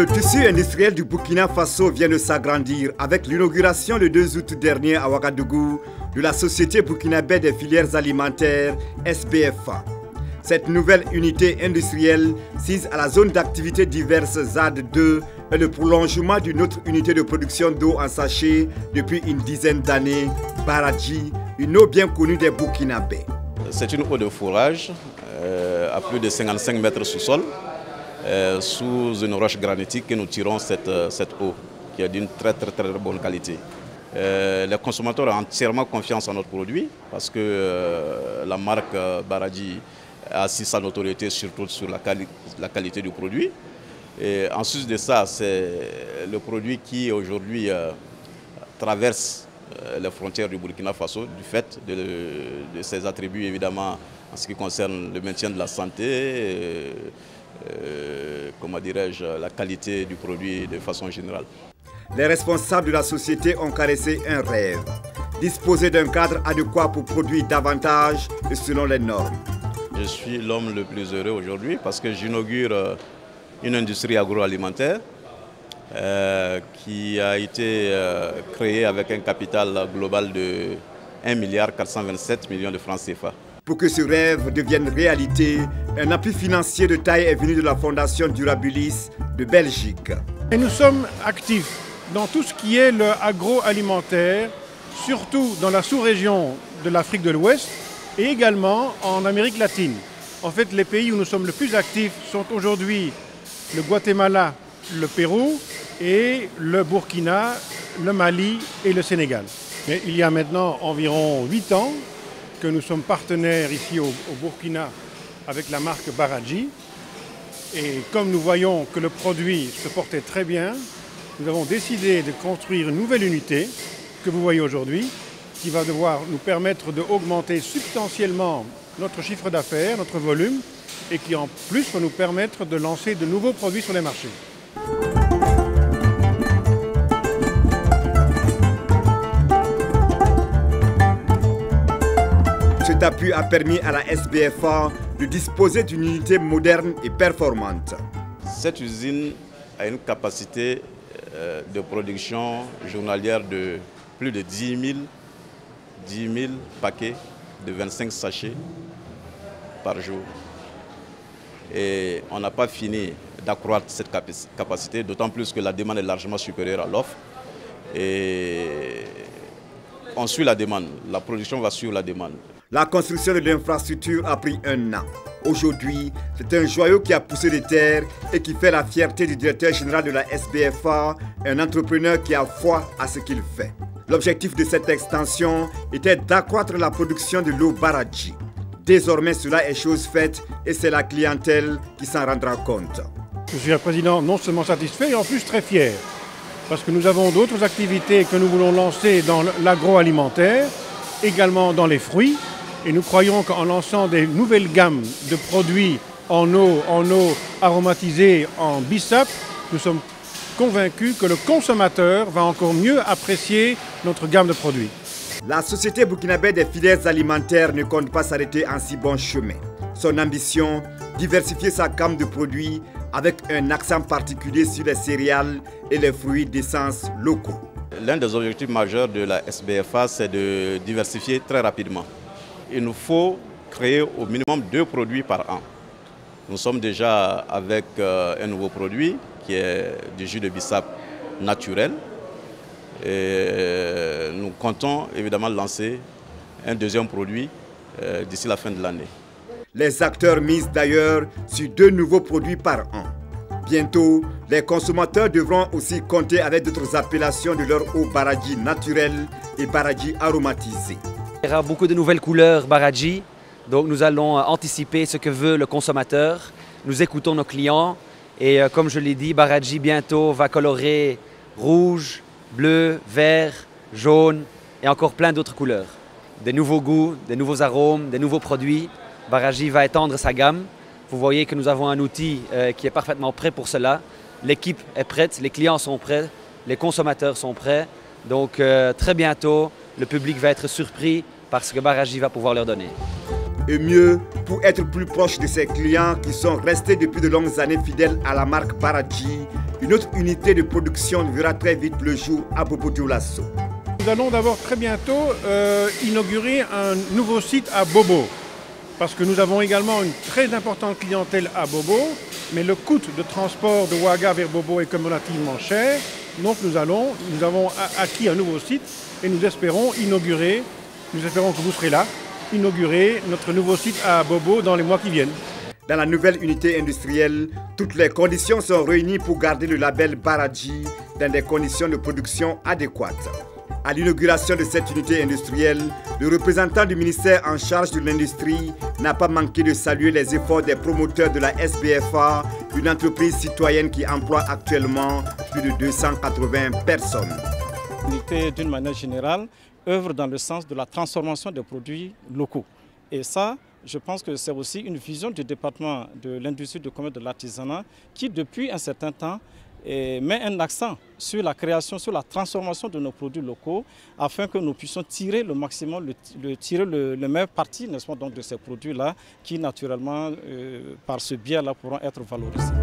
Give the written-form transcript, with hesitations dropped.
Le tissu industriel du Burkina Faso vient de s'agrandir avec l'inauguration le 2 août dernier à Ouagadougou de la Société burkinabé des filières alimentaires SBFA. Cette nouvelle unité industrielle sise à la zone d'activité diverse ZAD2 est le prolongement d'une autre unité de production d'eau en sachet depuis une dizaine d'années, Baradji, une eau bien connue des Burkinabés. C'est une eau de forage à plus de 55 mètres sous sol. Sous une roche granitique que nous tirons cette eau qui est d'une très bonne qualité. Les consommateurs ont entièrement confiance en notre produit parce que la marque Baradji a assis sa notoriété surtout sur la qualité du produit. Et en sus de ça, c'est le produit qui aujourd'hui traverse les frontières du Burkina Faso du fait de ses attributs évidemment en ce qui concerne le maintien de la santé, comment dirais-je, la qualité du produit de façon générale. Les responsables de la société ont caressé un rêve, disposer d'un cadre adéquat pour produire davantage et selon les normes. Je suis l'homme le plus heureux aujourd'hui parce que j'inaugure une industrie agroalimentaire qui a été créée avec un capital global de 1,427 milliard de francs CFA. Pour que ce rêve devienne réalité, un appui financier de taille est venu de la Fondation Durabilis de Belgique. Et nous sommes actifs dans tout ce qui est le agroalimentaire, surtout dans la sous-région de l'Afrique de l'Ouest et également en Amérique latine. En fait, les pays où nous sommes le plus actifs sont aujourd'hui le Guatemala, le Pérou et le Burkina, le Mali et le Sénégal. Mais il y a maintenant environ 8 ans que nous sommes partenaires ici au Burkina avec la marque Baradji. Et comme nous voyons que le produit se portait très bien, nous avons décidé de construire une nouvelle unité que vous voyez aujourd'hui, qui va devoir nous permettre d'augmenter substantiellement notre chiffre d'affaires, notre volume, et qui en plus va nous permettre de lancer de nouveaux produits sur les marchés. Cet appui a permis à la SBFA de disposer d'une unité moderne et performante. Cette usine a une capacité de production journalière de plus de 10 000 paquets de 25 sachets par jour. Et on n'a pas fini d'accroître cette capacité, d'autant plus que la demande est largement supérieure à l'offre. Et on suit la demande, la production va suivre la demande. La construction de l'infrastructure a pris un an. Aujourd'hui, c'est un joyau qui a poussé des terres et qui fait la fierté du directeur général de la SBFA, un entrepreneur qui a foi à ce qu'il fait. L'objectif de cette extension était d'accroître la production de l'eau Baradji. Désormais, cela est chose faite et c'est la clientèle qui s'en rendra compte. Je suis un président non seulement satisfait, mais en plus très fier. Parce que nous avons d'autres activités que nous voulons lancer dans l'agroalimentaire, également dans les fruits. Et nous croyons qu'en lançant des nouvelles gammes de produits en eau aromatisée, en bissap, nous sommes convaincus que le consommateur va encore mieux apprécier notre gamme de produits. La Société burkinabé des filières alimentaires ne compte pas s'arrêter en si bon chemin. Son ambition, diversifier sa gamme de produits avec un accent particulier sur les céréales et les fruits d'essence locaux. L'un des objectifs majeurs de la SBFA, c'est de diversifier très rapidement. Il nous faut créer au minimum 2 produits par an. Nous sommes déjà avec un nouveau produit qui est du jus de bissap naturel. Et nous comptons évidemment lancer un deuxième produit d'ici la fin de l'année. Les acteurs misent d'ailleurs sur 2 nouveaux produits par an. Bientôt, les consommateurs devront aussi compter avec d'autres appellations de leur eau Baradji naturelle et Baradji aromatisée. Il y aura beaucoup de nouvelles couleurs Baradji, donc nous allons anticiper ce que veut le consommateur. Nous écoutons nos clients et comme je l'ai dit, Baradji bientôt va colorer rouge, bleu, vert, jaune et encore plein d'autres couleurs. Des nouveaux goûts, des nouveaux arômes, des nouveaux produits. Baradji va étendre sa gamme. Vous voyez que nous avons un outil qui est parfaitement prêt pour cela. L'équipe est prête, les clients sont prêts, les consommateurs sont prêts. Donc très bientôt, le public va être surpris par ce que Baradji va pouvoir leur donner. Et mieux, pour être plus proche de ses clients qui sont restés depuis de longues années fidèles à la marque Baradji, Une autre unité de production verra très vite le jour à Bobo-Dioulasso. Nous allons d'abord très bientôt inaugurer un nouveau site à Bobo, parce que nous avons également une très importante clientèle à Bobo, mais le coût de transport de Ouaga vers Bobo est relativement cher. Donc nous avons acquis un nouveau site et nous espérons inaugurer, nous espérons que vous serez là, inaugurer notre nouveau site à Bobo dans les mois qui viennent. Dans la nouvelle unité industrielle, toutes les conditions sont réunies pour garder le label Baradji dans des conditions de production adéquates. À l'inauguration de cette unité industrielle, le représentant du ministère en charge de l'industrie n'a pas manqué de saluer les efforts des promoteurs de la SBFA, une entreprise citoyenne qui emploie actuellement plus de 280 personnes. L'unité, d'une manière générale, œuvre dans le sens de la transformation des produits locaux. Et ça, je pense que c'est aussi une vision du département de l'industrie, du commerce, de l'artisanat qui, depuis un certain temps, met un accent sur la création, sur la transformation de nos produits locaux afin que nous puissions tirer le maximum, tirer le meilleur parti, n'est-ce pas, donc, de ces produits-là qui, naturellement, par ce biais-là, pourront être valorisés.